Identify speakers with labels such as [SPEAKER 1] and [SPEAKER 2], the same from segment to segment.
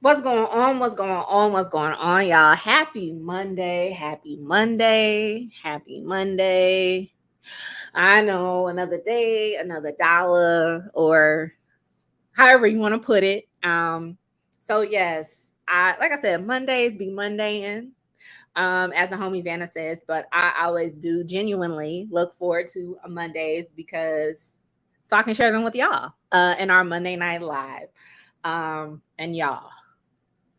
[SPEAKER 1] What's going on? What's going on? What's going on, y'all? Happy Monday. Happy Monday. Happy Monday. I know another day, another dollar, or however you want to put it. So yes, I like I said, Mondays be Mondaying. As the homie Vanna says, but I always do genuinely look forward to Mondays because so I can share them with y'all in our Monday night live. And y'all,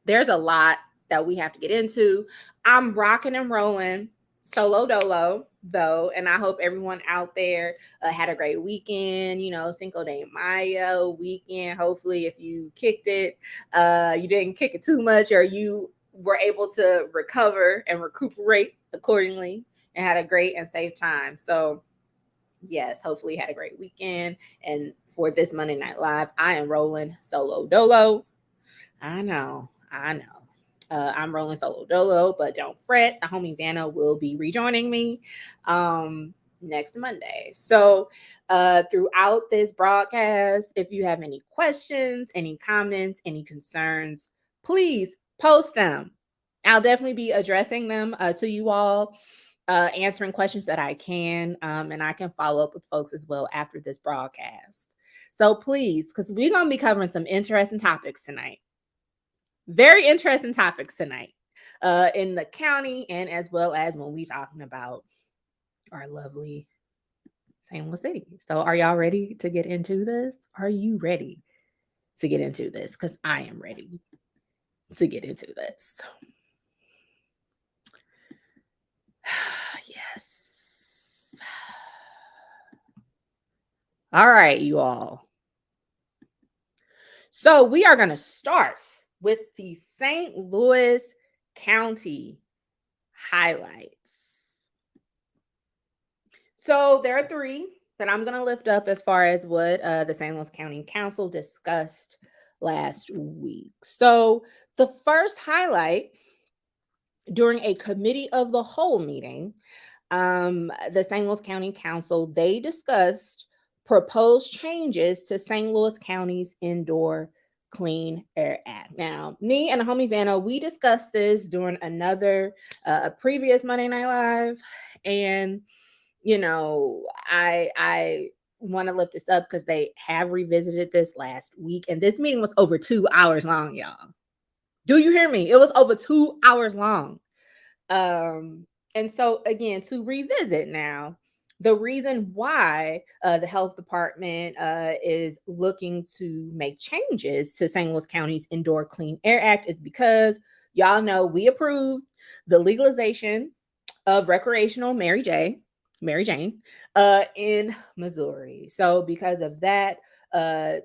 [SPEAKER 1] there's a lot that we have to get into. I'm rocking and rolling solo dolo though, and I hope everyone out there had a great weekend. You know, Cinco de Mayo weekend. Hopefully, if you kicked it, you didn't kick it too much, or you were able to recover and recuperate accordingly, and had a great and safe time. So yes, hopefully you had a great weekend. And for this Monday Night Live, I am rolling solo dolo. I know. I'm rolling solo dolo, but don't fret. The homie Vanna will be rejoining me next Monday. So throughout this broadcast, if you have any questions, any comments, any concerns, please post them. I'll definitely be addressing them to you all, answering questions that I can, and I can follow up with folks as well after this broadcast. So please, because we're going to be covering some interesting topics tonight. Very interesting topics tonight in the county, and as well as when we talking about our lovely St. Louis City. So are y'all ready to get into this? Are you ready to get into this? Because I am ready to get into this. Yes. All right, you all. So we are going to start with the St. Louis County highlights. So there are three that I'm going to lift up as far as what the St. Louis County Council discussed last week. So the first highlight during a committee of the whole meeting, the St. Louis County Council, they discussed proposed changes to St. Louis County's Indoor Clean Air Act. Now, me and the homie Vanna, we discussed this during a previous Monday Night Live, and you know, I want to lift this up because they have revisited this last week, and this meeting was over 2 hours long, y'all. Do you hear me? It was over 2 hours long. And so again, to revisit now, the reason why the health department is looking to make changes to St. Louis County's Indoor Clean Air Act is because y'all know we approved the legalization of recreational Mary Jane in Missouri. So because of that,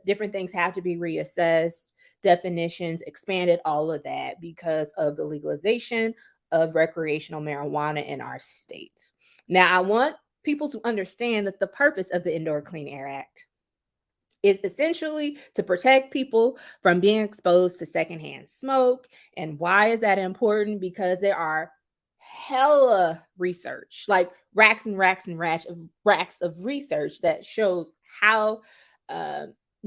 [SPEAKER 1] different things have to be reassessed, definitions expanded, all of that because of the legalization of recreational marijuana in our state. Now, I want people to understand that the purpose of the Indoor Clean Air Act is essentially to protect people from being exposed to secondhand smoke. And why is that important? Because there are hella research, like racks and racks and racks of research that shows how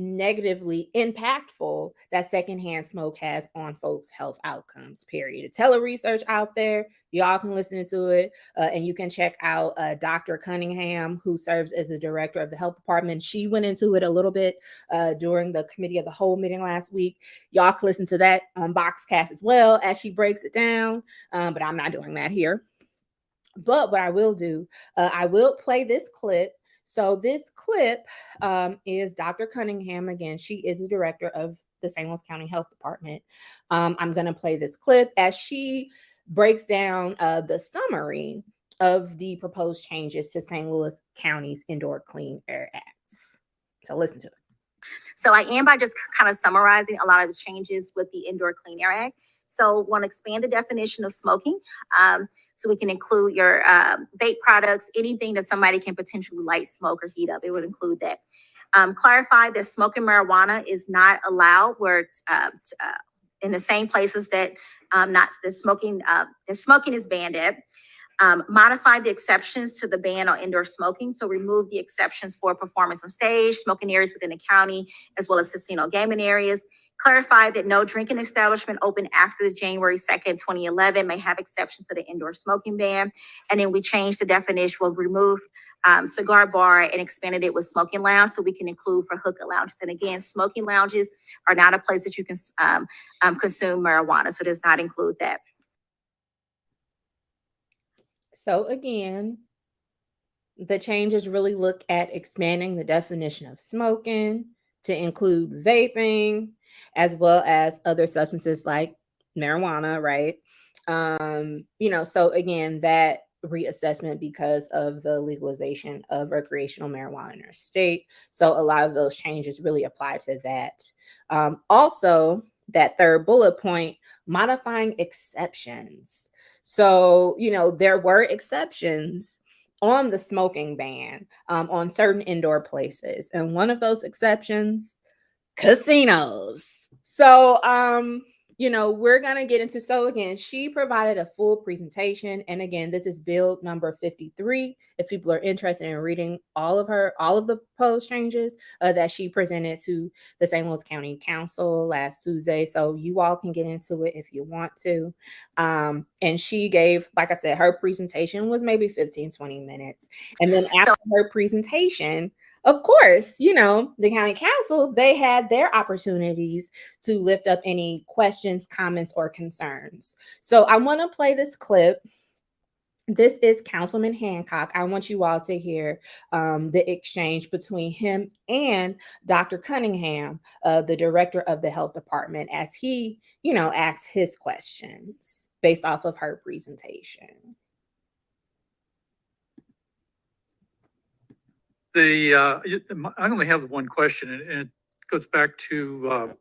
[SPEAKER 1] negatively impactful that secondhand smoke has on folks' health outcomes, period. A tele research out there, y'all can listen to it, and you can check out Dr. Cunningham, who serves as the director of the health department. She went into it a little bit during the committee of the whole meeting last week. Y'all can listen to that on Boxcast as well as she breaks it down, but I'm not doing that here. But what I will do, I will play this clip. So this clip is Dr. Cunningham. Again, she is the director of the St. Louis County Health Department. I'm going to play this clip as she breaks down the summary of the proposed changes to St. Louis County's Indoor Clean Air Act. So listen to it.
[SPEAKER 2] So I am by just kind of summarizing a lot of the changes with the Indoor Clean Air Act. So want to expand the definition of smoking. So we can include your vape products, anything that somebody can potentially light, smoke, or heat up. It would include that. Clarify that smoking marijuana is not allowed where in the same places that not the smoking is banned at. Modify the exceptions to the ban on indoor smoking. So remove the exceptions for performance on stage, smoking areas within the county, as well as casino gaming areas. Clarify that no drinking establishment open after the January 2nd, 2011 may have exceptions to the indoor smoking ban. And then we changed the definition, we'll remove cigar bar and expanded it with smoking lounge, so we can include for hookah lounges. And again, smoking lounges are not a place that you can consume marijuana, so it does not include that.
[SPEAKER 1] So again, the changes really look at expanding the definition of smoking to include vaping, as well as other substances like marijuana, right? So again, that reassessment because of the legalization of recreational marijuana in our state. So a lot of those changes really apply to that. Also, that third bullet point, modifying exceptions. So, there were exceptions on the smoking ban on certain indoor places. And one of those exceptions, casinos. So, we're going to get into, so again, she provided a full presentation. And again, this is build number 53. If people are interested in reading all of the proposed changes that she presented to the St. Louis County Council last Tuesday. So you all can get into it if you want to. And she gave, like I said, her presentation was maybe 15, 20 minutes. And then after her presentation, of course, the county council, they had their opportunities to lift up any questions, comments, or concerns. So I want to play this clip. This is Councilman Hancock. I want you all to hear the exchange between him and Dr. Cunningham, the director of the health department, as he, asks his questions based off of her presentation.
[SPEAKER 3] I only have one question, and it goes back to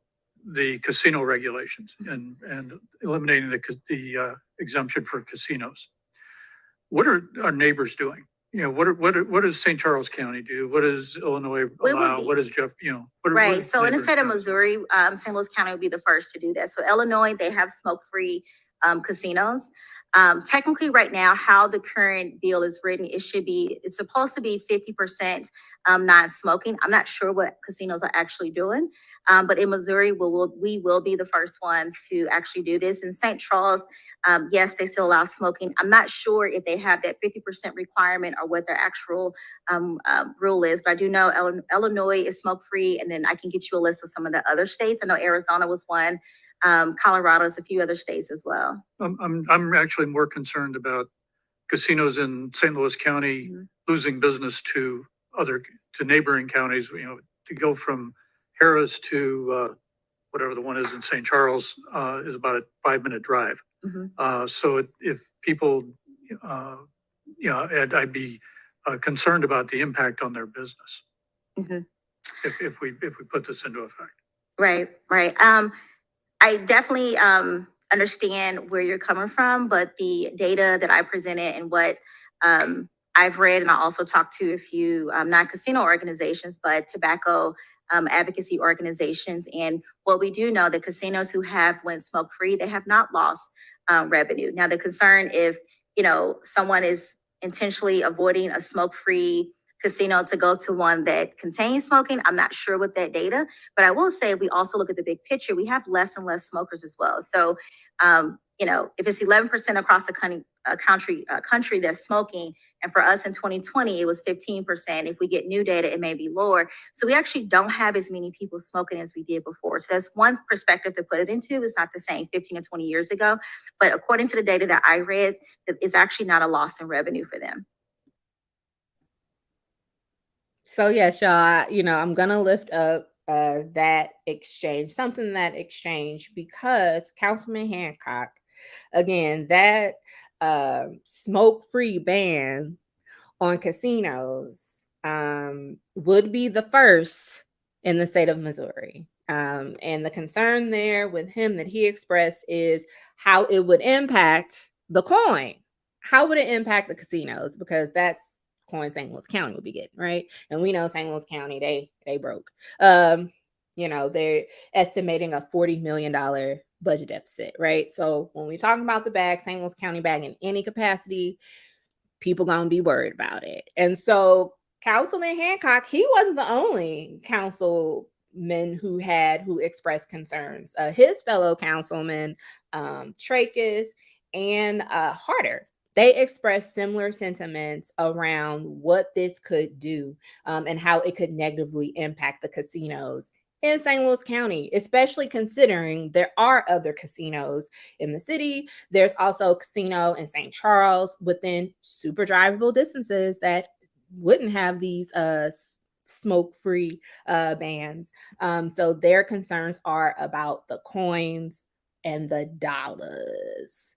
[SPEAKER 3] the casino regulations and eliminating the exemption for casinos. What are our neighbors doing? What does St. Charles County do? What does Illinois allow? What does Jeff?
[SPEAKER 2] Right. So in the state of Missouri, St. Louis County will be the first to do that. So Illinois, they have smoke-free casinos. Technically right now, how the current bill is written, it's supposed to be 50% non-smoking. I'm not sure what casinos are actually doing, but in Missouri, we will be the first ones to actually do this. In St. Charles, yes, they still allow smoking. I'm not sure if they have that 50% requirement or what their actual rule is, but I do know Illinois is smoke-free, and then I can get you a list of some of the other states. I know Arizona was one. Colorado's a few other states as well.
[SPEAKER 3] I'm actually more concerned about casinos in St. Louis County losing business to neighboring counties. To go from Harris to whatever the one is in St. Charles is about a 5-minute drive. So if people, I'd be concerned about the impact on their business if we put this into effect.
[SPEAKER 2] Right. I definitely understand where you're coming from, but the data that I presented and what I've read, and I also talked to a few non-casino organizations, but tobacco advocacy organizations. And what we do know, the casinos who have went smoke-free, they have not lost revenue. Now, the concern if, someone is intentionally avoiding a smoke-free casino to go to one that contains smoking, I'm not sure with that data, but I will say we also look at the big picture. We have less and less smokers as well. So, if it's 11% across the country that's smoking, and for us in 2020 it was 15%. If we get new data, it may be lower. So we actually don't have as many people smoking as we did before. So that's one perspective to put it into. It's not the same 15 or 20 years ago, but according to the data that I read, it's actually not a loss in revenue for them.
[SPEAKER 1] So yes, y'all, I'm gonna lift up that exchange, because Councilman Hancock, again, that smoke-free ban on casinos would be the first in the state of Missouri. And the concern there with him that he expressed is how it would impact the coin. How would it impact the casinos? Because that's coin St. Louis County would be getting, right? And we know St. Louis County, they broke. They're estimating a $40 million budget deficit, right? So when we talk about the bag, St. Louis County bag in any capacity, people gonna be worried about it. And so Councilman Hancock, he wasn't the only council who expressed concerns. His fellow councilman, Trachis and Harder, they expressed similar sentiments around what this could do and how it could negatively impact the casinos in St. Louis County, especially considering there are other casinos in the city. There's also a casino in St. Charles within super drivable distances that wouldn't have these smoke-free bans. So their concerns are about the coins and the dollars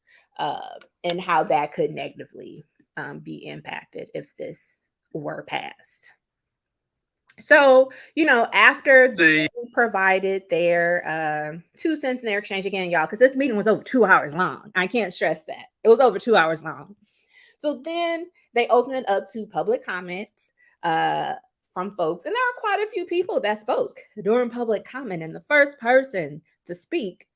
[SPEAKER 1] and how that could negatively be impacted if this were passed. So, after they provided their 2 cents in their exchange again, y'all, because this meeting was over 2 hours long. I can't stress that. It was over 2 hours long. So then they opened it up to public comments from folks. And there are quite a few people that spoke during public comment. And the first person to speak,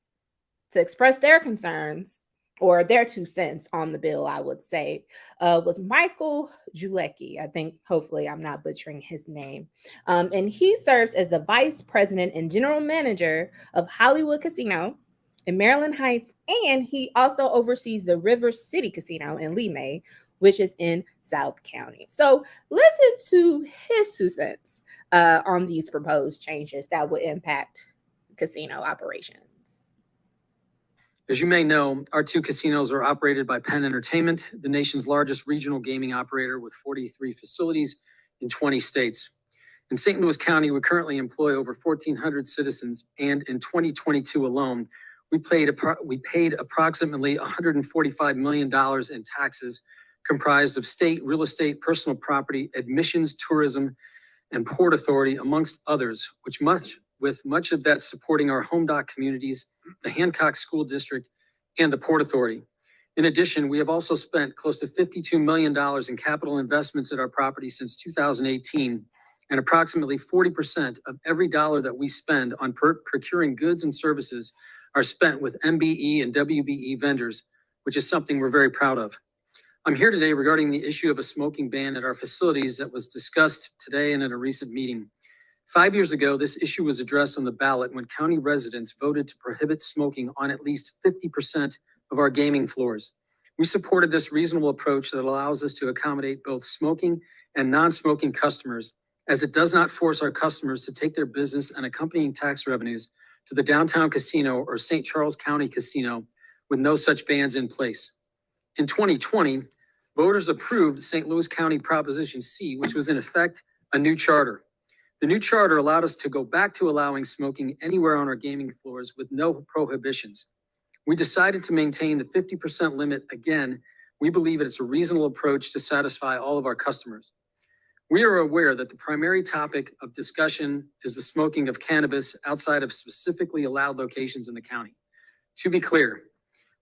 [SPEAKER 1] to express their concerns or their 2 cents on the bill, I would say, was Michael Julecki. I think, hopefully, I'm not butchering his name. And he serves as the vice president and general manager of Hollywood Casino in Maryland Heights. And he also oversees the River City Casino in Lee, which is in South County. So listen to his 2 cents on these proposed changes that would impact casino operations.
[SPEAKER 4] As you may know, our 2 casinos are operated by Penn Entertainment, the nation's largest regional gaming operator with 43 facilities in 20 states. In St. Louis County, we currently employ over 1,400 citizens, and in 2022 alone, we paid approximately $145 million in taxes comprised of state, real estate, personal property, admissions, tourism, and Port Authority, amongst others, with much of that supporting our home dock communities, the Hancock School District, and the Port Authority. In addition, we have also spent close to $52 million in capital investments at our property since 2018, and approximately 40% of every dollar that we spend on procuring goods and services are spent with MBE and WBE vendors, which is something we're very proud of. I'm here today regarding the issue of a smoking ban at our facilities that was discussed today and at a recent meeting. 5 years ago, this issue was addressed on the ballot when county residents voted to prohibit smoking on at least 50% of our gaming floors. We supported this reasonable approach that allows us to accommodate both smoking and non-smoking customers, as it does not force our customers to take their business and accompanying tax revenues to the downtown casino or St. Charles County Casino with no such bans in place. In 2020, voters approved St. Louis County Proposition C, which was in effect a new charter. The new charter allowed us to go back to allowing smoking anywhere on our gaming floors with no prohibitions. We decided to maintain the 50% limit again. We believe it's a reasonable approach to satisfy all of our customers. We are aware that the primary topic of discussion is the smoking of cannabis outside of specifically allowed locations in the county. To be clear,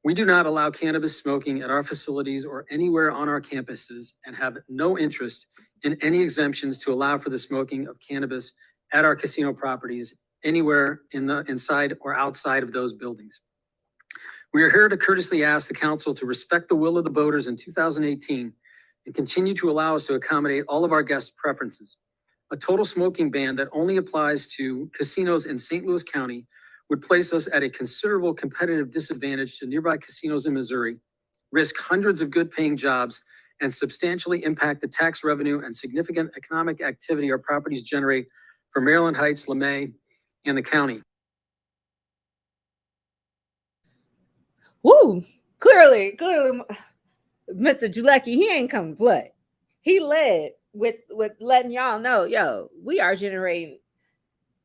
[SPEAKER 4] we do not allow cannabis smoking at our facilities or anywhere on our campuses and have no interest in any exemptions to allow for the smoking of cannabis at our casino properties anywhere inside or outside of those buildings. We are here to courteously ask the council to respect the will of the voters in 2018 and continue to allow us to accommodate all of our guests' preferences. A total smoking ban that only applies to casinos in St. Louis County would place us at a considerable competitive disadvantage to nearby casinos in Missouri, risk hundreds of good-paying jobs, and substantially impact the tax revenue and significant economic activity our properties generate for Maryland Heights, LeMay, and the county.
[SPEAKER 1] Woo! Clearly, Mr. Julecki, he ain't come to play. He led with letting y'all know, yo, we are generating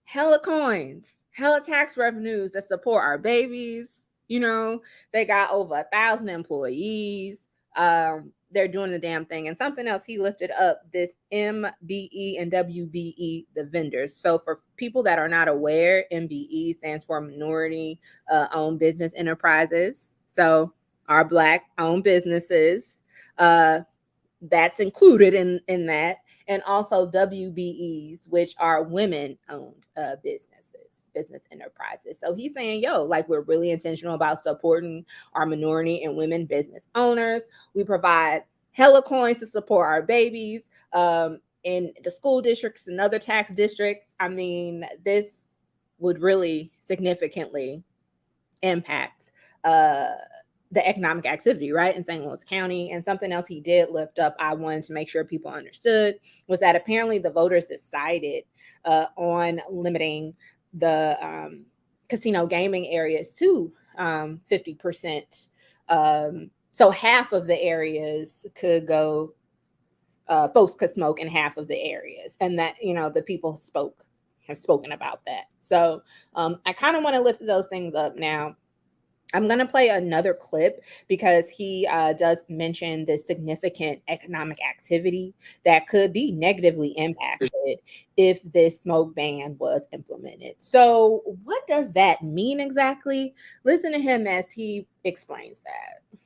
[SPEAKER 1] hella coins, hella tax revenues that support our babies. They got over 1,000 employees. They're doing the damn thing. And something else, he lifted up this MBE and WBE, the vendors. So for people that are not aware, MBE stands for minority owned business enterprises. So our Black owned businesses, that's included in that. And also WBEs, which are women owned business enterprises. So he's saying, yo, like, we're really intentional about supporting our minority and women business owners. We provide hella coins to support our babies in the school districts and other tax districts. I mean, this would really significantly impact the economic activity, right, in St. Louis County. And something else he did lift up, I wanted to make sure people understood, was that apparently the voters decided on limiting the casino gaming areas to 50%. So half of the areas could go, folks could smoke in half of the areas. And that, the people have spoken about that. So I kind of want to lift those things up now. I'm going to play another clip because he does mention the significant economic activity that could be negatively impacted if this smoke ban was implemented. So what does that mean exactly? Listen to him as he explains that.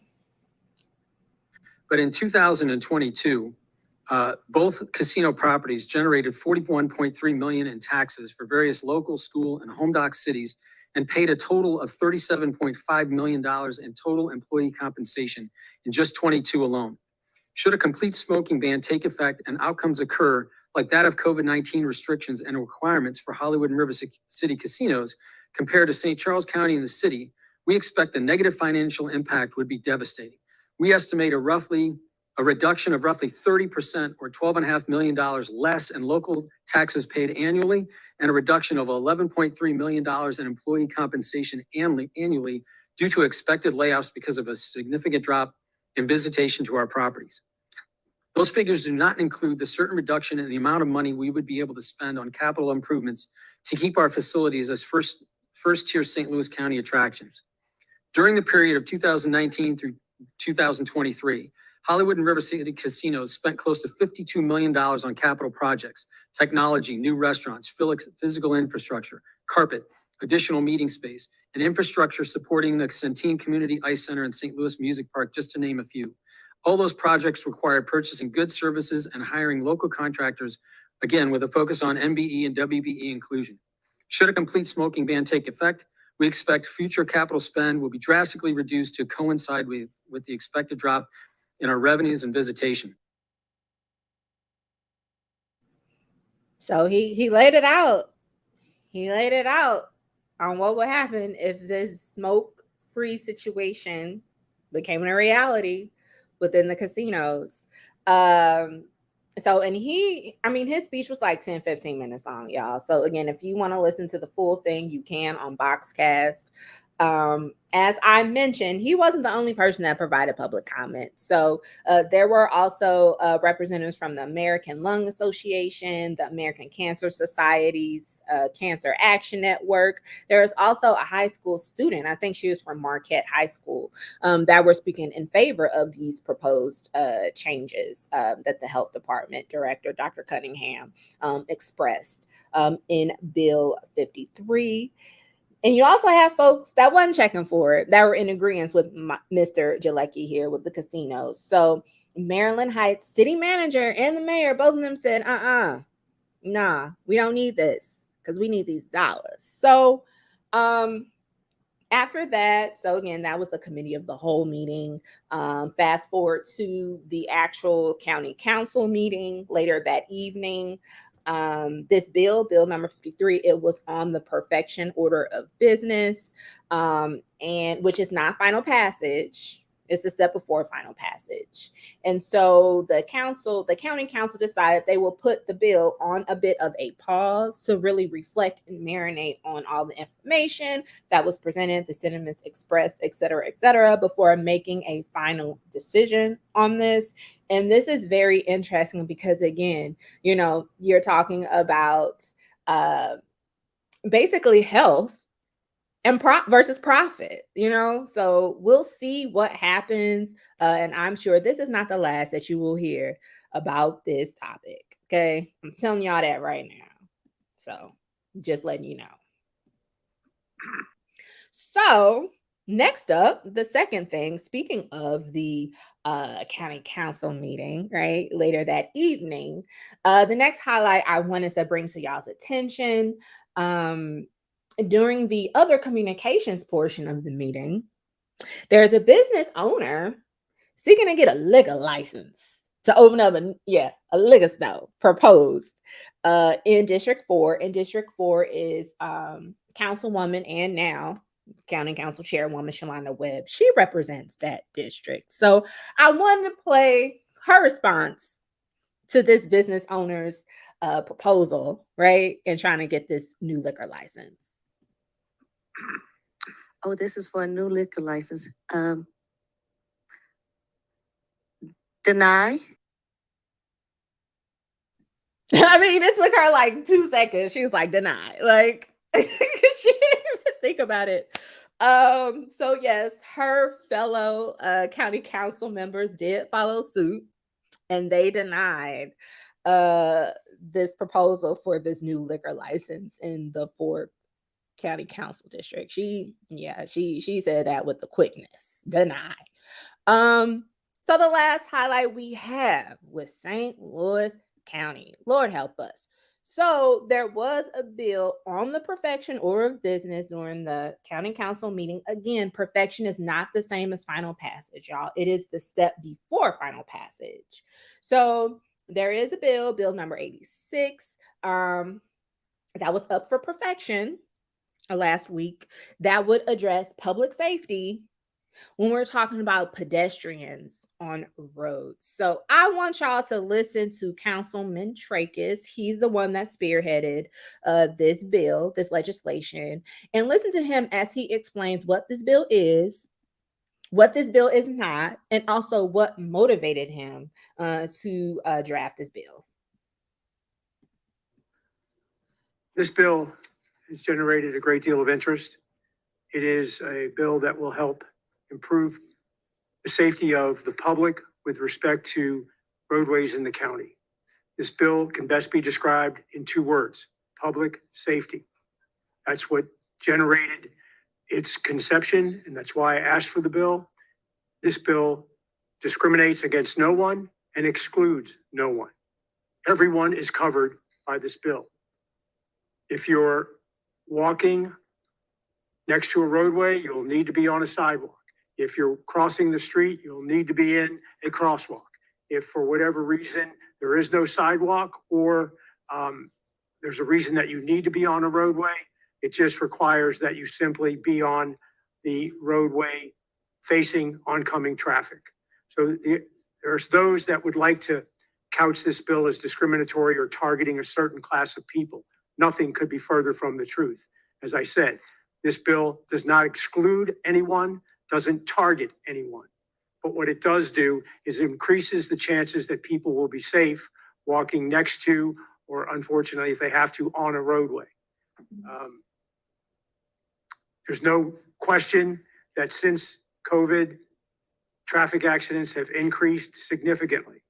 [SPEAKER 4] But in 2022, both casino properties generated $41.3 million in taxes for various local, school, and home dock cities, and paid a total of $37.5 million in total employee compensation in just 22 alone. Should a complete smoking ban take effect and outcomes occur like that of COVID-19 restrictions and requirements for Hollywood and River City casinos compared to St. Charles County and the city, we expect the negative financial impact would be devastating. We estimate a reduction of roughly 30% or $12.5 million less in local taxes paid annually, and a reduction of $11.3 million in employee compensation annually due to expected layoffs because of a significant drop in visitation to our properties. Those figures do not include the certain reduction in the amount of money we would be able to spend on capital improvements to keep our facilities as first-tier St. Louis County attractions. During the period of 2019 through 2023, Hollywood and River City casinos spent close to $52 million on capital projects, technology, new restaurants, physical infrastructure, carpet, additional meeting space, and infrastructure supporting the Centene Community Ice Center and St. Louis Music Park, just to name a few. All those projects required purchasing goods, services, and hiring local contractors, again, with a focus on MBE and WBE inclusion. Should a complete smoking ban take effect, we expect future capital spend will be drastically reduced to coincide with the expected drop in our revenues and visitation.
[SPEAKER 1] So he laid it out. He laid it out on what would happen if this smoke-free situation became a reality within the casinos. So, and his speech was like 10, 15 minutes long, y'all. So again, if you want to listen to the full thing, you can on Boxcast. As I mentioned, he wasn't the only person that provided public comment. So there were also representatives from the American Lung Association, the American Cancer Society's Cancer Action Network. There was also a high school student, I think she was from Marquette High School, that were speaking in favor of these proposed changes that the health department director, Dr. Cunningham, expressed in Bill 53. And you also have folks that wasn't checking for it, that were in agreement with Mr. Jalecki here with the casinos. So Maryland Heights city manager and the mayor, both of them said, nah, we don't need this because we need these dollars. So after that, so again, that was the committee of the whole meeting. Fast forward to the actual county council meeting later that evening. This bill number 53, it was on the perfection order of business, and which is not final passage. It's a step before final passage. And so the county council decided they will put the bill on a bit of a pause to really reflect and marinate on all the information that was presented, the sentiments expressed, et cetera, before making a final decision on this. And this is very interesting because, again, you're talking about basically health and versus profit, so we'll see what happens. And I'm sure this is not the last that you will hear about this topic. Okay. I'm telling y'all that right now. So just letting you know. So next up, the second thing, speaking of the county council meeting, right, later that evening, the next highlight I wanted to bring to y'all's attention, during the other communications portion of the meeting, there's a business owner seeking to get a liquor license to open up a liquor store proposed in District 4. And District 4 is councilwoman and now county council chairwoman Shalana Webb, she represents that district. So I wanted to play her response to this business owner's proposal, right? And trying to get this new liquor license.
[SPEAKER 5] Oh, this is for a new liquor license. Deny.
[SPEAKER 1] I mean, it took her like 2 seconds. She was like, deny. Like, she didn't even think about it. So yes, her fellow county council members did follow suit, and they denied this proposal for this new liquor license in the 4th county council district. She said that with the quickness. Deny. So the last highlight we have was St. Louis County. Lord help us. So there was a bill on the perfection order of business during the county council meeting. Again, perfection is not the same as final passage, y'all. It is the step before final passage. So there is a bill number 86, that was up for perfection last week, that would address public safety when we're talking about pedestrians on roads. So I want y'all to listen to Councilman Trachis. He's the one that spearheaded this bill, this legislation, and listen to him as he explains what this bill is, what this bill is not, and also what motivated him to draft this bill.
[SPEAKER 6] This bill has generated a great deal of interest. It is a bill that will help improve the safety of the public with respect to roadways in the county. This bill can best be described in 2 words: public safety. That's what generated its conception, and that's why I asked for the bill. This bill discriminates against no one and excludes no one. Everyone is covered by this bill. If you're walking next to a roadway, you'll need to be on a sidewalk. If you're crossing the street, you'll need to be in a crosswalk. If for whatever reason there is no sidewalk, or there's a reason that you need to be on a roadway, it just requires that you simply be on the roadway facing oncoming traffic. So there's those that would like to couch this bill as discriminatory or targeting a certain class of people. Nothing could be further from the truth. As I said, this bill does not exclude anyone, doesn't target anyone. But what it does do is increases the chances that people will be safe walking next to, or unfortunately, if they have to, on a roadway. There's no question that since COVID, traffic accidents have increased significantly.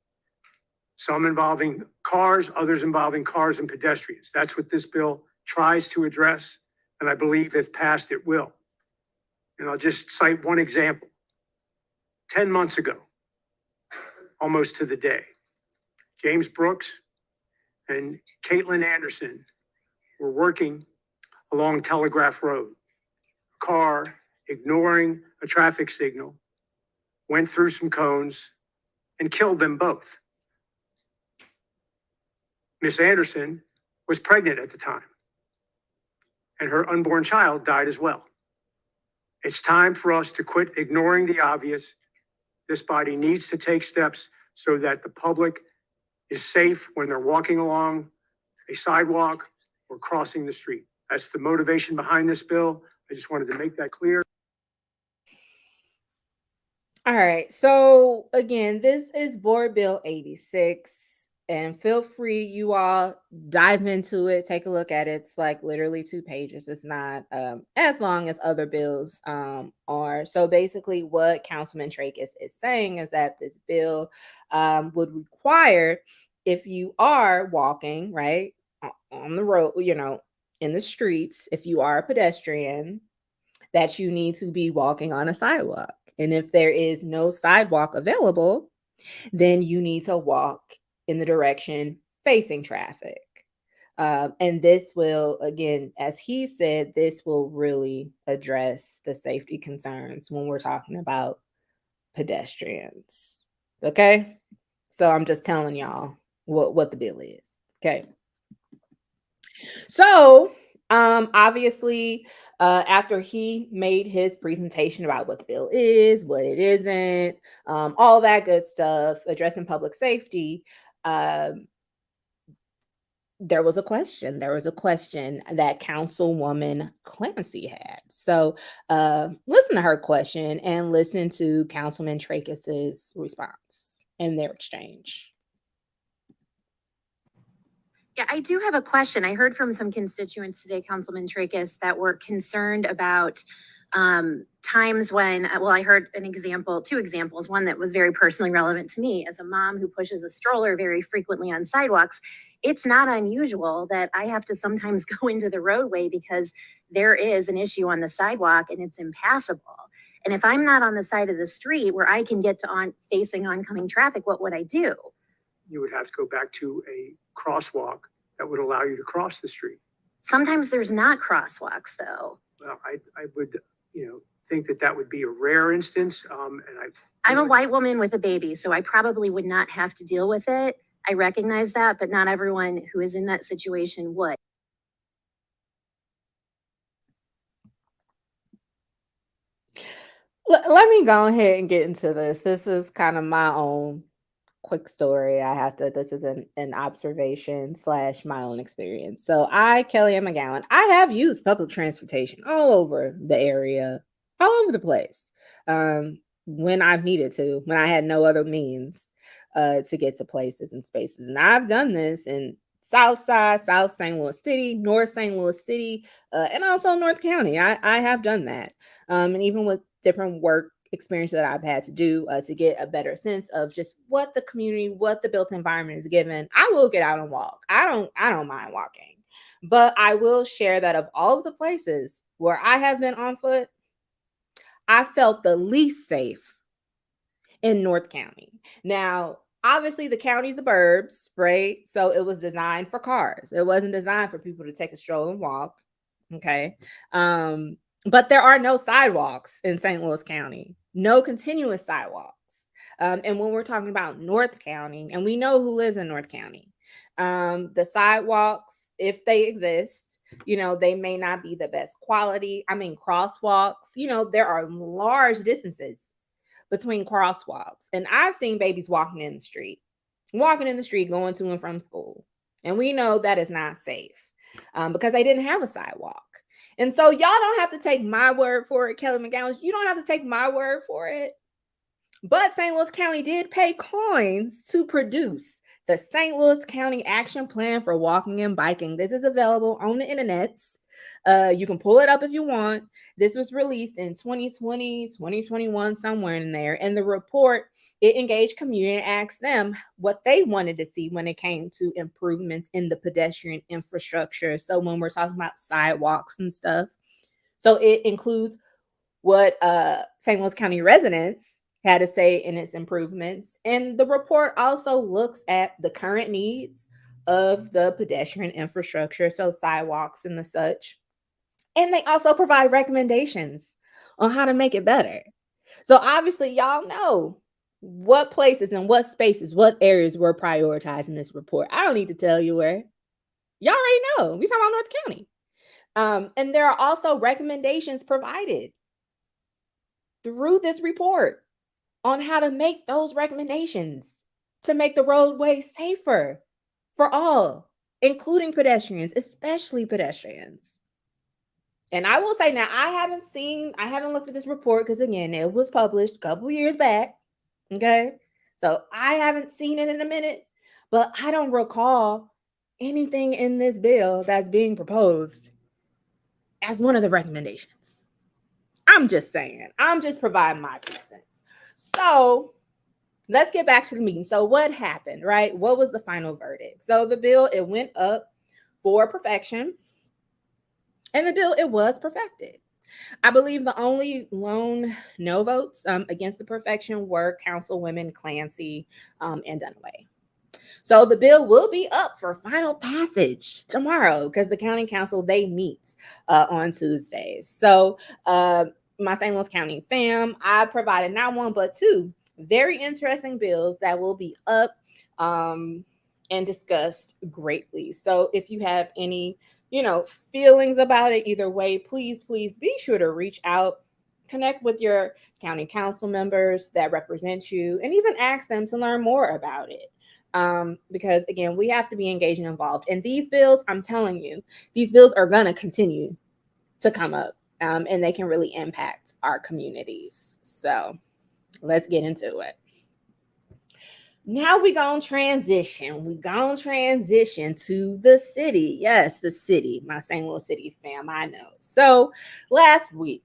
[SPEAKER 6] Some involving cars, others involving cars and pedestrians. That's what this bill tries to address, and I believe if passed, it will. And I'll just cite one example. 10 months ago, almost to the day, James Brooks and Caitlin Anderson were working along Telegraph Road. A car, ignoring a traffic signal, went through some cones and killed them both. Miss Anderson was pregnant at the time, and her unborn child died as well. It's time for us to quit ignoring the obvious. This body needs to take steps so that the public is safe when they're walking along a sidewalk or crossing the street. That's the motivation behind this bill. I just wanted to make that clear.
[SPEAKER 1] All right. So again, this is Board Bill 86. And feel free, you all dive into it, take a look at it. It's like literally 2 pages. It's not as long as other bills are. So basically what Councilman Trachis is saying is that this bill would require, if you are walking, right, on the road, in the streets, if you are a pedestrian, that you need to be walking on a sidewalk. And if there is no sidewalk available, then you need to walk in the direction facing traffic. And this will, again, as he said, this will really address the safety concerns when we're talking about pedestrians. Okay? So I'm just telling y'all what the bill is. Okay. So Obviously, after he made his presentation about what the bill is, what it isn't, all that good stuff, addressing public safety, um, there was a question. There was a question that Councilwoman Clancy had. So listen to her question and listen to Councilman Tracus's response and their exchange.
[SPEAKER 2] Yeah, I do have a question. I heard from some constituents today, Councilman Tracus, that were concerned about times when, well, I heard two examples, one that was very personally relevant to me as a mom who pushes a stroller very frequently on sidewalks. It's not unusual that I have to sometimes go into the roadway because there is an issue on the sidewalk and it's impassable. And if I'm not on the side of the street where I can get to facing oncoming traffic, what would I do?
[SPEAKER 6] You would have to go back to a crosswalk that would allow you to cross the street.
[SPEAKER 2] Sometimes there's not crosswalks though.
[SPEAKER 6] Well, I would, think that would be a rare instance.
[SPEAKER 2] I'm a white woman with a baby, so I probably would not have to deal with it. I recognize that, but not everyone who is in that situation would.
[SPEAKER 1] Let me go ahead and get into this. This is kind of my own quick story. This is an observation / my own experience. So Kelly Ann McGowan, I have used public transportation all over the area, all over the place. When I've needed to, when I had no other means to get to places and spaces. And I've done this in South Side, South St. Louis City, North St. Louis City, and also North County. I have done that. And even with different work experience that I've had to do to get a better sense of just what the community, what the built environment is given, I will get out and walk. I don't mind walking. But I will share that of all of the places where I have been on foot, I felt the least safe in North County. Now, obviously the county's the burbs, right? So it was designed for cars. It wasn't designed for people to take a stroll and walk. Okay. But there are no sidewalks in St. Louis County, no continuous sidewalks. And when we're talking about North County, and we know who lives in North County, the sidewalks, if they exist, they may not be the best quality. I mean, crosswalks, there are large distances between crosswalks. And I've seen babies walking in the street, going to and from school. And we know that is not safe because they didn't have a sidewalk. And so y'all don't have to take my word for it, Kelly McGowan. You don't have to take my word for it. But St. Louis County did pay coins to produce the St. Louis County Action Plan for Walking and Biking. This is available on the internet. You can pull it up if you want. This was released in 2020, 2021, somewhere in there. And the report, it engaged community and asked them what they wanted to see when it came to improvements in the pedestrian infrastructure. So when we're talking about sidewalks and stuff, so it includes what St. Louis County residents had to say in its improvements. And the report also looks at the current needs of the pedestrian infrastructure, so sidewalks and the such. And they also provide recommendations on how to make it better. So obviously, y'all know what places and what spaces, what areas were prioritized in this report. I don't need to tell you where. Y'all already know. We talking about North County. And there are also recommendations provided through this report on how to make those recommendations to make the roadway safer for all, including pedestrians, especially pedestrians. And I will say now, I haven't looked at this report because again, it was published a couple years back. Okay. So I haven't seen it in a minute, but I don't recall anything in this bill that's being proposed as one of the recommendations. I'm just saying, I'm just providing my 2 cents. So let's get back to the meeting. So what happened, right? What was the final verdict? So the bill, it went up for perfection. And the bill, it was perfected. I believe the only lone no votes against the perfection were Councilwomen Clancy and Dunaway. So the bill will be up for final passage tomorrow because the county council, they meet on Tuesdays. So my St. Louis County fam, I provided not one, but 2 very interesting bills that will be up and discussed greatly. So if you have any feelings about it either way, please be sure to reach out, connect with your county council members that represent you, and even ask them to learn more about it. Because again, we have to be engaged and involved. And these bills, I'm telling you, these bills are going to continue to come up, and they can really impact our communities. So let's get into it. Now we gonna transition. We gonna transition to the city. Yes, the city, my St. Louis City fam, I know. So last week,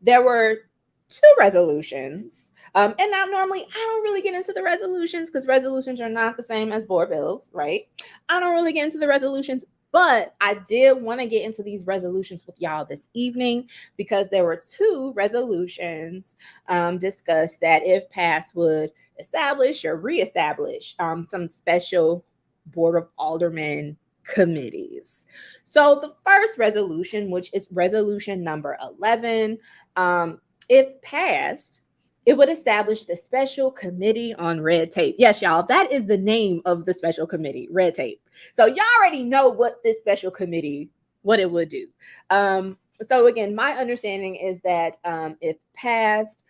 [SPEAKER 1] there were 2 resolutions. And now normally I don't really get into the resolutions because resolutions are not the same as board bills, right? I don't really get into the resolutions, but I did want to get into these resolutions with y'all this evening because there were 2 resolutions discussed that, if passed, would establish or reestablish some special Board of Aldermen committees. So the first resolution, which is resolution number 11, if passed, it would establish the Special Committee on Red Tape. Yes, y'all, that is the name of the special committee, Red Tape. So y'all already know what this special committee, what it would do. So again, my understanding is that if passed,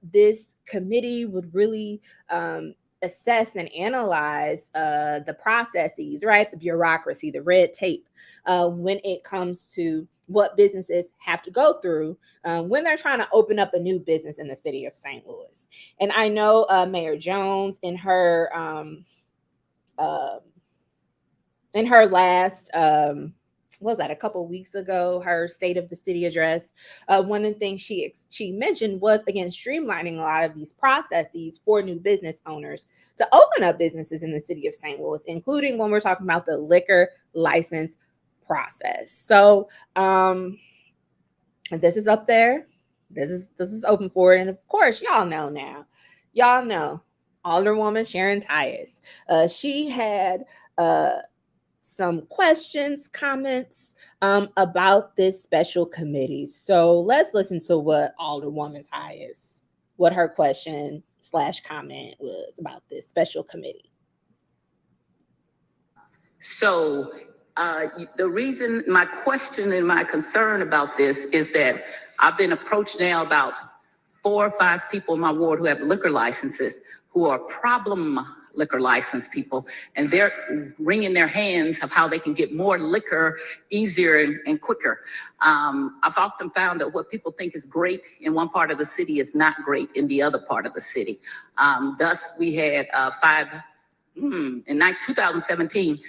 [SPEAKER 1] this committee would really assess and analyze the processes, right? The bureaucracy, the red tape, when it comes to what businesses have to go through when they're trying to open up a new business in the city of St. Louis. And I know Mayor Jones in her last what was that, a couple of weeks ago, her State of the City address, one of the things she mentioned was, again, streamlining a lot of these processes for new business owners to open up businesses in the city of St. Louis, including when we're talking about the liquor license process. So this is up there. This is open for it. And of course, y'all know Alderwoman Sharon Tyus. She had some questions, comments about this special committee. So let's listen to what Alderwoman Tyus, what her question / comment was about this special committee.
[SPEAKER 7] So the reason, my question and my concern about this is that I've been approached now about 4 or 5 people in my ward who have liquor licenses, who are problem liquor license people, and they're wringing their hands of how they can get more liquor easier and quicker. I've often found that what people think is great in one part of the city is not great in the other part of the city. Thus, we had 2017,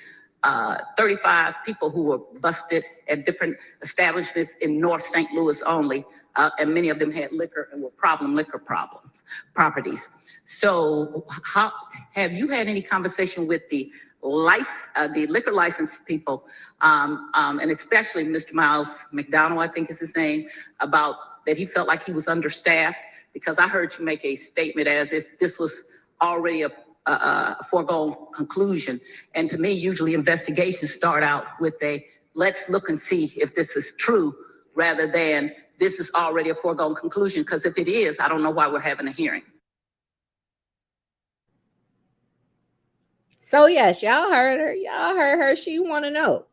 [SPEAKER 7] 35 people who were busted at different establishments in North St. Louis only, and many of them had liquor and were problem liquor properties. So how, have you had any conversation with the liquor license people, and especially Mr. Miles McDonald, I think is his name, about that he felt like he was understaffed? Because I heard you make a statement as if this was already a foregone conclusion. And to me, usually investigations start out with a, let's look and see if this is true, rather than this is already a foregone conclusion. Because if it is, I don't know why we're having a hearing.
[SPEAKER 1] So yes, y'all heard her. She want to know,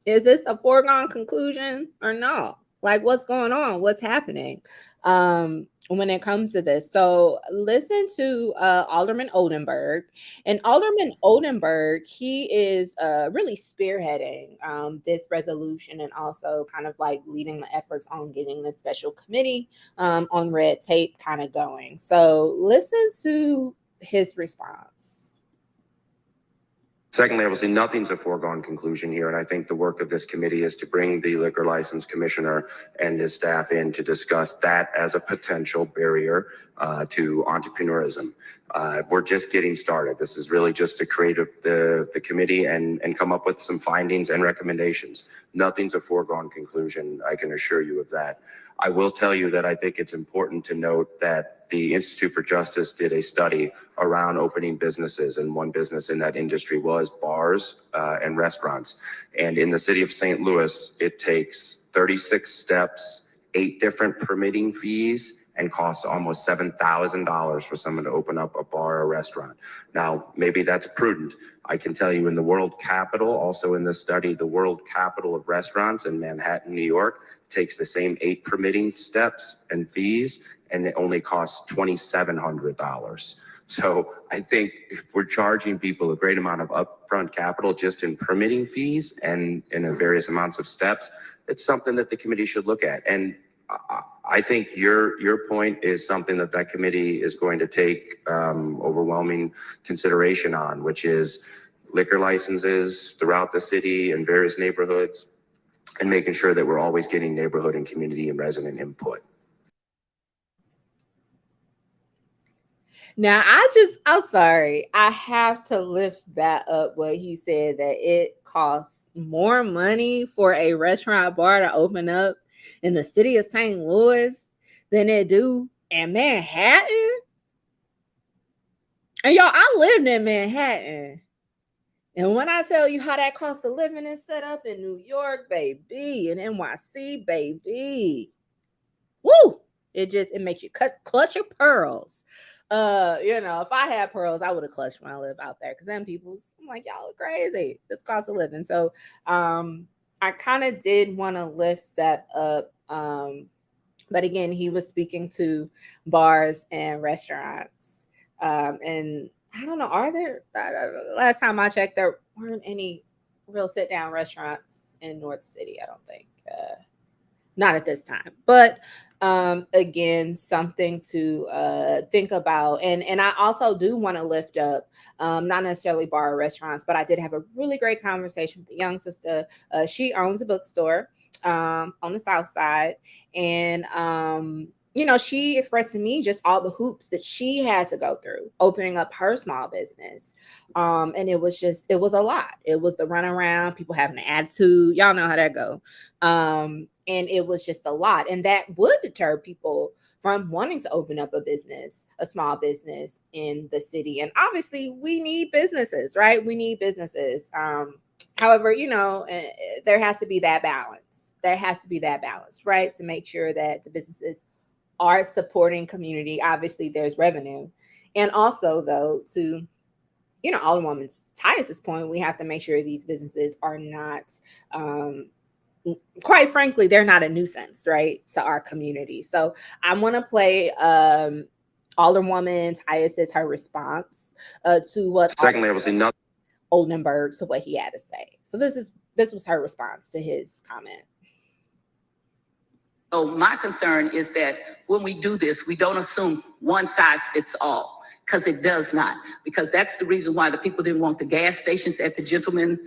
[SPEAKER 1] is this a foregone conclusion or not? Like, what's going on? What's happening when it comes to this? So listen to Alderman Oldenburg. And Alderman Oldenburg, he is really spearheading this resolution and also kind of like leading the efforts on getting this special committee on red tape kind of going. So listen to his response.
[SPEAKER 8] Secondly, obviously, nothing's a foregone conclusion here, and I think the work of this committee is to bring the liquor license commissioner and his staff in to discuss that as a potential barrier to entrepreneurism. We're just getting started. This is really just to create the committee and come up with some findings and recommendations. Nothing's a foregone conclusion, I can assure you of that. I will tell you that I think it's important to note that the Institute for Justice did a study around opening businesses, and one business in that industry was bars and restaurants. And in the city of St. Louis, it takes 36 steps, 8 different permitting fees, and costs almost $7,000 for someone to open up a bar or restaurant. Now, maybe that's prudent. I can tell you in the world capital, also in this study, the world capital of restaurants in Manhattan, New York, takes the same 8 permitting steps and fees, and it only costs $2,700. So I think if we're charging people a great amount of upfront capital just in permitting fees and in various amounts of steps, it's something that the committee should look at. And I think your point is something that committee is going to take overwhelming consideration on, which is liquor licenses throughout the city and various neighborhoods, and making sure that we're always getting neighborhood and community and resident input.
[SPEAKER 1] Now, I'm sorry. I have to lift that up what he said, that it costs more money for a restaurant bar to open up in the city of St. Louis than it do in Manhattan. And y'all, I lived in Manhattan. And when I tell you how that cost of living is set up in New York, baby, and NYC, baby, woo! It makes you clutch your pearls. If I had pearls, I would have clutched when I live out there. Because then I'm like, y'all are crazy. This cost of living. So I kind of did want to lift that up. But again, he was speaking to bars and restaurants. And I don't know, last time I checked, there weren't any real sit down restaurants in North City, I don't think. Not at this time. But again, something to think about. And I also do want to lift up, not necessarily bar or restaurants, but I did have a really great conversation with the young sister. She owns a bookstore on the South Side. And she expressed to me just all the hoops that she had to go through opening up her small business. And it was a lot. It was the runaround, people having an attitude. Y'all know how that go. And it was just a lot. And that would deter people from wanting to open up a small business in the city. And obviously we need businesses, right? We need businesses. However, there has to be that balance. Right? To make sure that the businesses are supporting community. Obviously there's revenue. And also though, to, Alderwoman Tyus's point, we have to make sure these businesses are not, quite frankly, they're not a nuisance, right, to our community. So I want to play Alderwoman Tyus's her response to what
[SPEAKER 8] Secondly, I will say nothing.
[SPEAKER 1] Oldenburg, to what he had to say. So this was her response to his comment.
[SPEAKER 7] So my concern is that when we do this, we don't assume one size fits all, because it does not. Because that's the reason why the people didn't want the gas stations at the gentleman,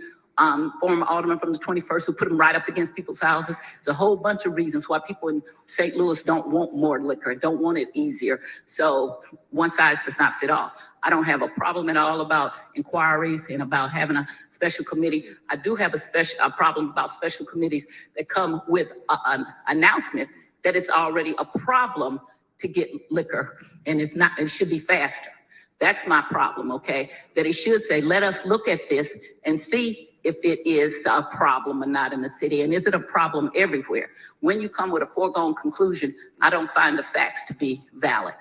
[SPEAKER 7] former alderman from the 21st, who put them right up against people's houses. It's a whole bunch of reasons why people in St. Louis don't want more liquor, don't want it easier. So one size does not fit all. I don't have a problem at all about inquiries and about having a special committee. I do have a problem about special committees that come with an announcement that it's already a problem to get liquor, and it should be faster. That's my problem, okay? That it should say, let us look at this and see if it is a problem or not in the city, and is it a problem everywhere? When you come with a foregone conclusion, I don't find the facts to be valid.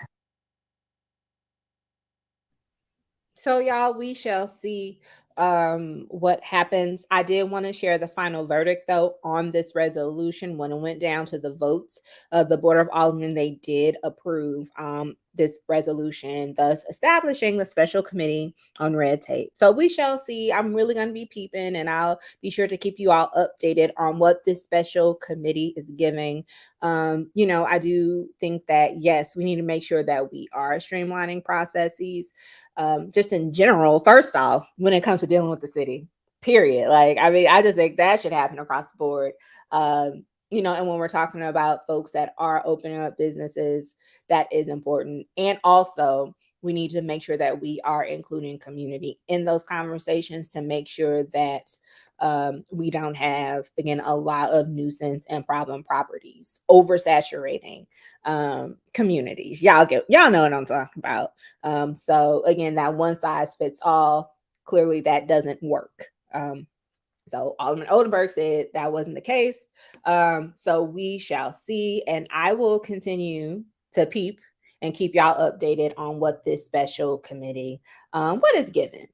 [SPEAKER 1] So y'all, we shall see what happens. I did want to share the final verdict though on this resolution. When it went down to the votes, the Board of Aldermen, they did approve this resolution, thus establishing the special committee on red tape. So we shall see. I'm really going to be peeping, and I'll be sure to keep you all updated on what this special committee is giving. I do think that, yes, we need to make sure that we are streamlining processes. Just in general, first off, when it comes to dealing with the city, period. I just think that should happen across the board. And when we're talking about folks that are opening up businesses, that is important. And also, we need to make sure that we are including community in those conversations to make sure that we don't have, again, a lot of nuisance and problem properties oversaturating communities. Y'all know what I'm talking about. So again, that one size fits all, clearly that doesn't work. So Alderman Oldenburg said that wasn't the case. So we shall see, and I will continue to peep and keep y'all updated on what this special committee, what is given.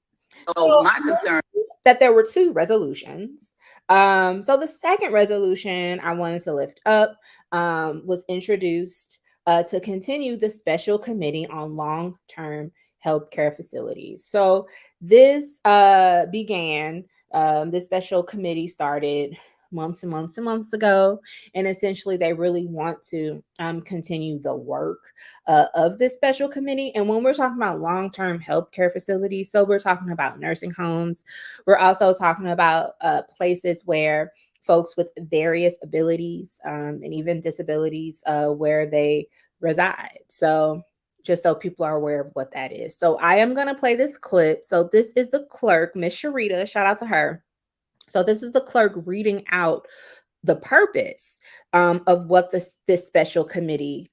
[SPEAKER 7] So my concern
[SPEAKER 1] That there were 2 resolutions. So the second resolution I wanted to lift up was introduced to continue the special committee on long-term healthcare facilities. So this began, this special committee started months and months and months ago, and essentially they really want to continue the work of this special committee. And when we're talking about long-term healthcare facilities, so we're talking about nursing homes, we're also talking about places where folks with various abilities and even disabilities where they reside. So just so people are aware of what that is. So I am going to play this clip. So this is the clerk, Miss Sharita, shout out to her. So this is the clerk reading out the purpose of what this special committee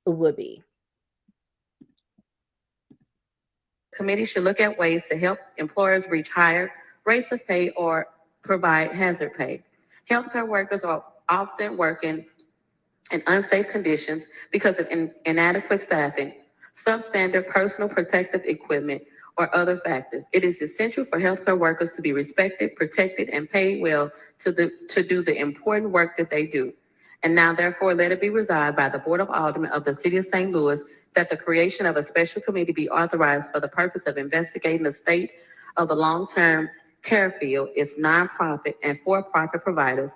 [SPEAKER 1] would be.
[SPEAKER 7] committee should look at ways to help employers reach higher rates of pay or provide hazard pay. Healthcare workers are often working in unsafe conditions because of inadequate staffing, substandard personal protective equipment, or other factors. It is essential for healthcare workers to be respected, protected, and paid well to do the important work that they do. And now, therefore, let it be resolved by the Board of Aldermen of the City of St. Louis that the creation of a special committee be authorized for the purpose of investigating the state of the long-term care field, its nonprofit and for-profit providers,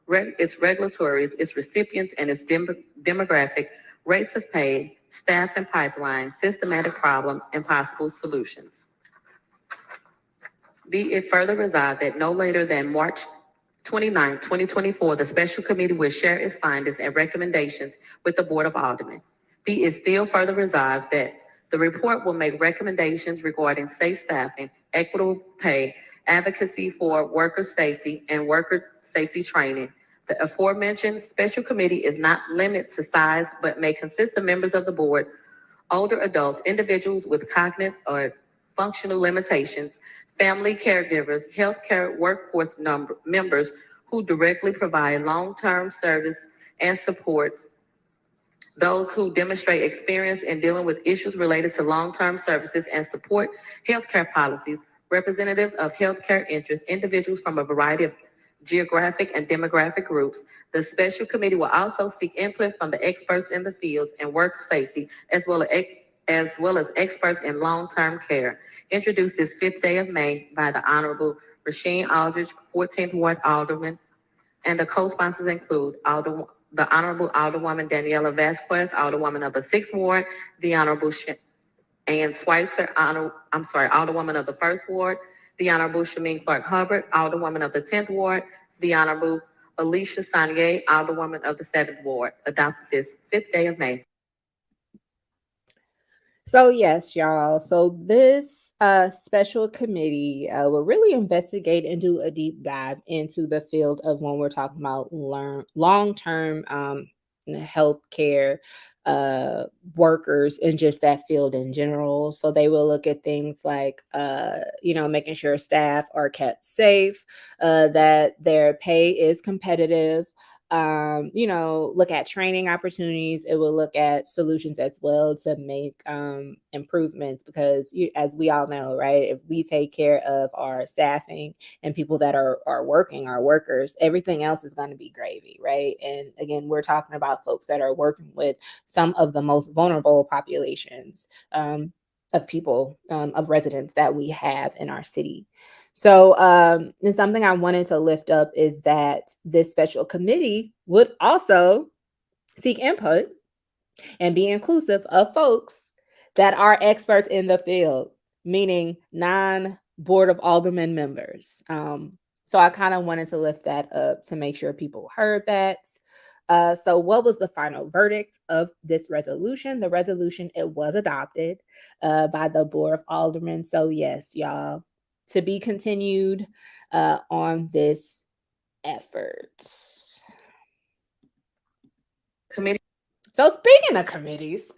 [SPEAKER 7] its regulatories, its recipients, and its demographic, rates of pay, staff and pipeline, systematic problem, and possible solutions. Be it further resolved that no later than March 29, 2024, the special committee will share its findings and recommendations with the Board of Aldermen. Be it still further resolved that the report will make recommendations regarding safe staffing, equitable pay, advocacy for worker safety, and worker safety training. The aforementioned special committee is not limited to size, but may consist of members of the board, older adults, individuals with cognitive or functional limitations, family caregivers, healthcare workforce members who directly provide long-term service and support, those who demonstrate experience in dealing with issues related to long-term services and support healthcare policies, representatives of healthcare interests, individuals from a variety of geographic and demographic groups. The special committee will also seek input from the experts in the fields and work safety, as well as experts in long-term care. Introduced this 5th day of May by the Honorable Rasheen Aldridge, 14th Ward Alderman, and the co-sponsors include the Honorable Alderwoman Daniela Vasquez, Alderwoman of the 6th Ward, the Honorable Ann Schweitzer, Alderwoman of the 1st Ward, the Honorable Shameen Clark Hubbard, Alderwoman of the 10th Ward, the Honorable Alicia Sanier, Alderwoman of the 7th Ward. Adopted this 5th day of May.
[SPEAKER 1] So yes, y'all. So this special committee will really investigate and do a deep dive into the field of when we're talking about long-term healthcare workers and just that field in general. So they will look at things like, making sure staff are kept safe, that their pay is competitive, look at training opportunities. It will look at solutions as well to make improvements because as we all know, right, if we take care of our staffing and people that are working, our workers, everything else is going to be gravy, right? And again, we're talking about folks that are working with some of the most vulnerable populations of people, of residents that we have in our city. So, and something I wanted to lift up is that this special committee would also seek input and be inclusive of folks that are experts in the field, meaning non-Board of Aldermen members. So I kind of wanted to lift that up to make sure people heard that. So what was the final verdict of this resolution? The resolution, it was adopted by the Board of Aldermen. So yes, y'all, to be continued on this effort.
[SPEAKER 7] Committee.
[SPEAKER 1] So speaking of committees,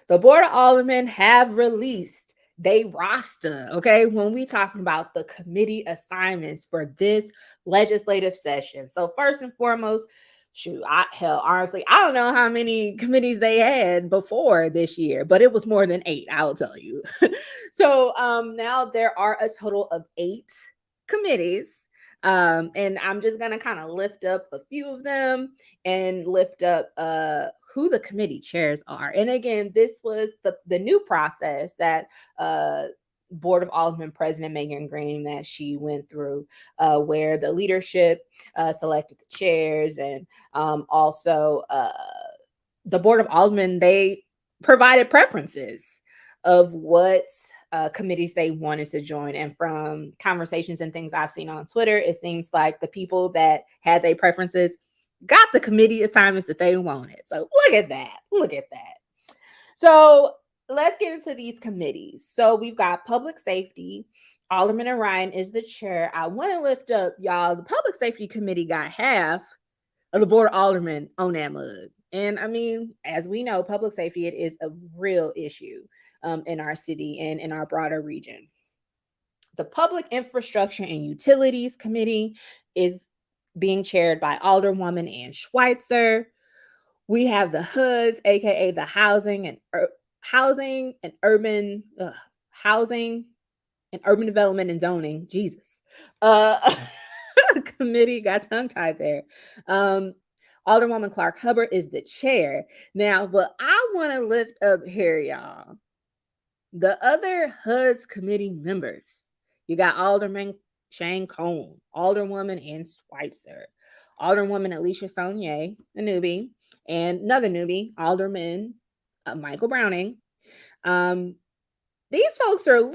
[SPEAKER 1] the Board of Aldermen have released their roster, okay, when we talking about the committee assignments for this legislative session. So first and foremost, honestly, I don't know how many committees they had before this year, but it was more than 8, I'll tell you. So now there are a total of 8 committees. And I'm just gonna kind of lift up a few of them and lift up who the committee chairs are. And again, this was the new process that Board of Aldermen President Megan Green that she went through, where the leadership selected the chairs, and also the Board of Aldermen, they provided preferences of what committees they wanted to join. And from conversations and things I've seen on Twitter, it seems like the people that had their preferences got the committee assignments that they wanted. So look at that. Look at that. So let's get into these committees. So we've got public safety. Alderman Orion is the chair. I want to lift up, y'all, the public safety committee got half of the board of aldermen on that mug. And I mean, as we know, public safety, it is a real issue in our city and in our broader region. The Public Infrastructure and Utilities Committee is being chaired by Alderwoman Ann Schweitzer. We have the HUDs, aka the Housing and Urban Development and Zoning. Jesus, committee got tongue tied there. Alderwoman Clark Hubbard is the chair. Now, what I want to lift up here, y'all, the other HUD's committee members. You got Alderman Shane Cone, Alderwoman Ann Schweitzer, Alderwoman Alicia Saunier, a newbie, and another newbie, Alderman Michael Browning. These folks are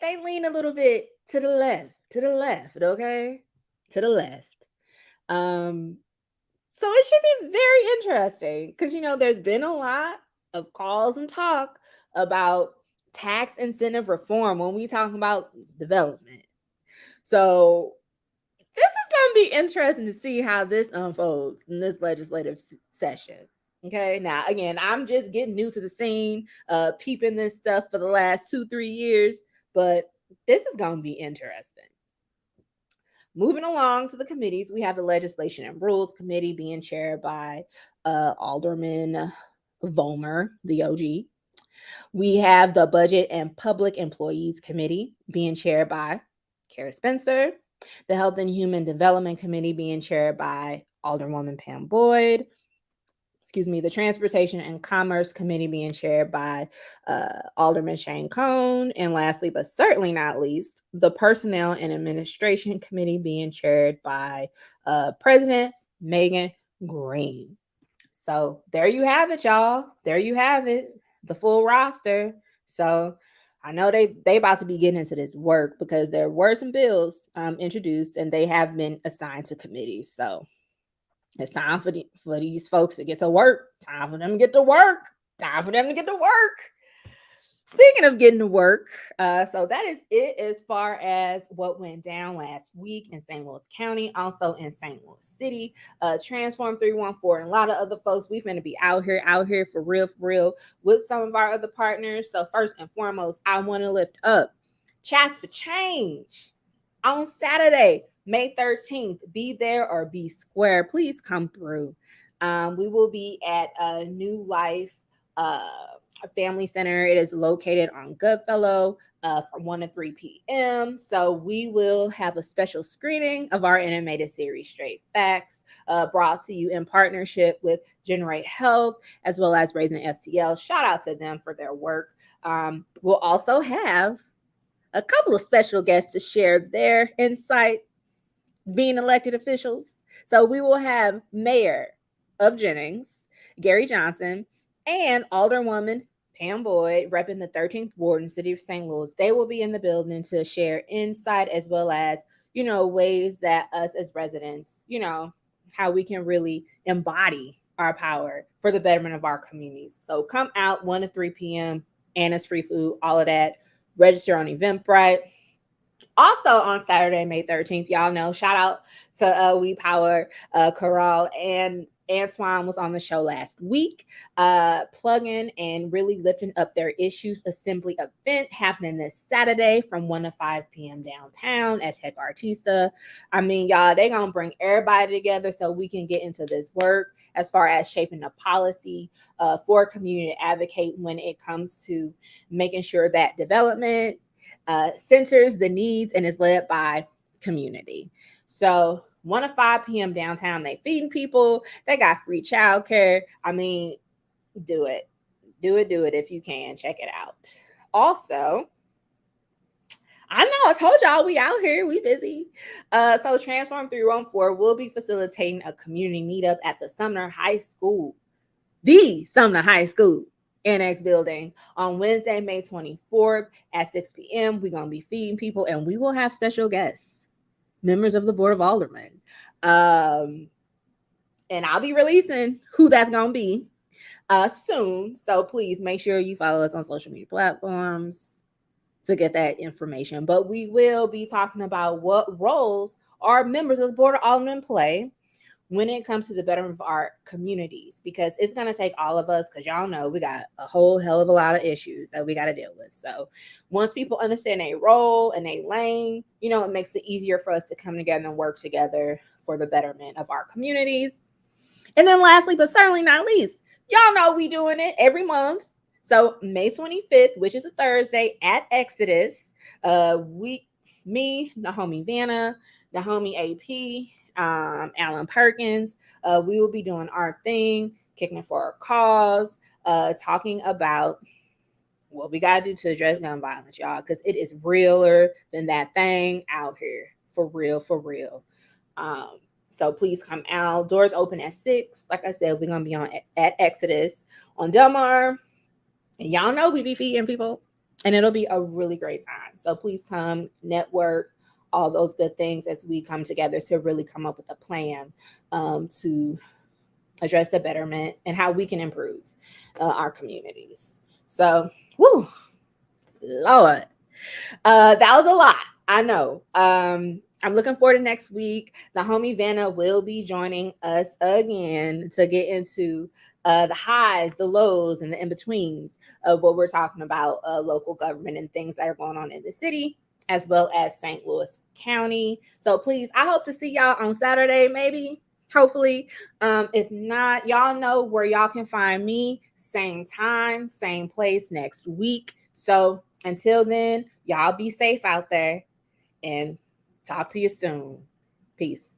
[SPEAKER 1] they lean a little bit to the left, okay? To the left. So it should be very interesting because, there's been a lot of calls and talk about tax incentive reform when we talk about development. So this is going to be interesting to see how this unfolds in this legislative session. Okay, now again, I'm just getting new to the scene, peeping this stuff for the last 2-3 years, but this is going to be interesting. Moving along to the committees, we have the Legislation and Rules Committee being chaired by Alderman Vollmer, the OG. We have the Budget and Public Employees Committee being chaired by Kara Spencer. The Health and Human Development Committee being chaired by Alderwoman Pam Boyd. The Transportation and Commerce Committee being chaired by Alderman Shane Cone. And lastly, but certainly not least, the Personnel and Administration Committee being chaired by President Megan Green. So there you have it, y'all. There you have it, the full roster. So I know they about to be getting into this work because there were some bills introduced and they have been assigned to committees. So it's time for these folks to get to work. Time for them to get to work. Time for them to get to work. Speaking of getting to work, so that is it as far as what went down last week in St. Louis County, also in St. Louis City. Transform 314 and a lot of other folks. We're going to be out here for real with some of our other partners. So first and foremost, I want to lift up Chats for Change on Saturday, May 13th. Be there or be square. Please come through. We will be at New Life Family Center. It is located on Goodfellow from 1 to 3 p.m. So we will have a special screening of our animated series, Straight Facts, brought to you in partnership with Generate Health, as well as Raising STL. Shout out to them for their work. We'll also have a couple of special guests to share their insight being elected officials. So we will have Mayor of Jennings, Gary Johnson, and Alderwoman Pam Boyd, repping the 13th Ward in the city of St. Louis. They will be in the building to share insight as well as, ways that us as residents, how we can really embody our power for the betterment of our communities. So come out 1 to 3 p.m. and it's free food, all of that. Register on Eventbrite. Also on Saturday, May 13th, y'all know, shout out to We Power Corral and Antoine was on the show last week, plugging and really lifting up their issues assembly event happening this Saturday from 1 to 5 p.m. downtown at Tech Artista. I mean, y'all, they're going to bring everybody together so we can get into this work as far as shaping a policy for community to advocate when it comes to making sure that development centers the needs and is led by community. So 1 to 5 p.m. downtown, they feeding people. They got free childcare. I mean, do it. Do it if you can. Check it out. Also, I know I told y'all we out here, we busy. So Transform 314 will be facilitating a community meetup at the Sumner High School Annex building on Wednesday, May 24th at 6 p.m. We're going to be feeding people and we will have special guests, members of the Board of Aldermen. And I'll be releasing who that's going to be soon. So please make sure you follow us on social media platforms to get that information. But we will be talking about what roles our members of the Board of Aldermen play when it comes to the betterment of our communities, because it's going to take all of us, because y'all know we got a whole hell of a lot of issues that we got to deal with. So once people understand their role and their lane, you know, it makes it easier for us to come together and work together for the betterment of our communities. And then lastly, but certainly not least, y'all know we doing it every month. So May 25th, which is a Thursday at Exodus, me, the homie Vanna, the homie AP, Alan Perkins, we will be doing our thing, kicking it for a cause, talking about what we got to do to address gun violence, y'all, because it is realer than that thing out here. For real. So please come out. Doors open at 6. Like I said, we're going to be on at Exodus on Delmar. And y'all know we be feeding people. And it'll be a really great time. So please come, network, all those good things as we come together to really come up with a plan to address the betterment and how we can improve our communities. So, woo, Lord, that was a lot. I know. I'm looking forward to next week. The homie Vanna will be joining us again to get into the highs, the lows, and the in-betweens of what we're talking about, local government and things that are going on in the city, as well as St. Louis County. So please, I hope to see y'all on Saturday, maybe, hopefully. If not, y'all know where y'all can find me. Same time, same place next week. So until then, y'all be safe out there and talk to you soon. Peace.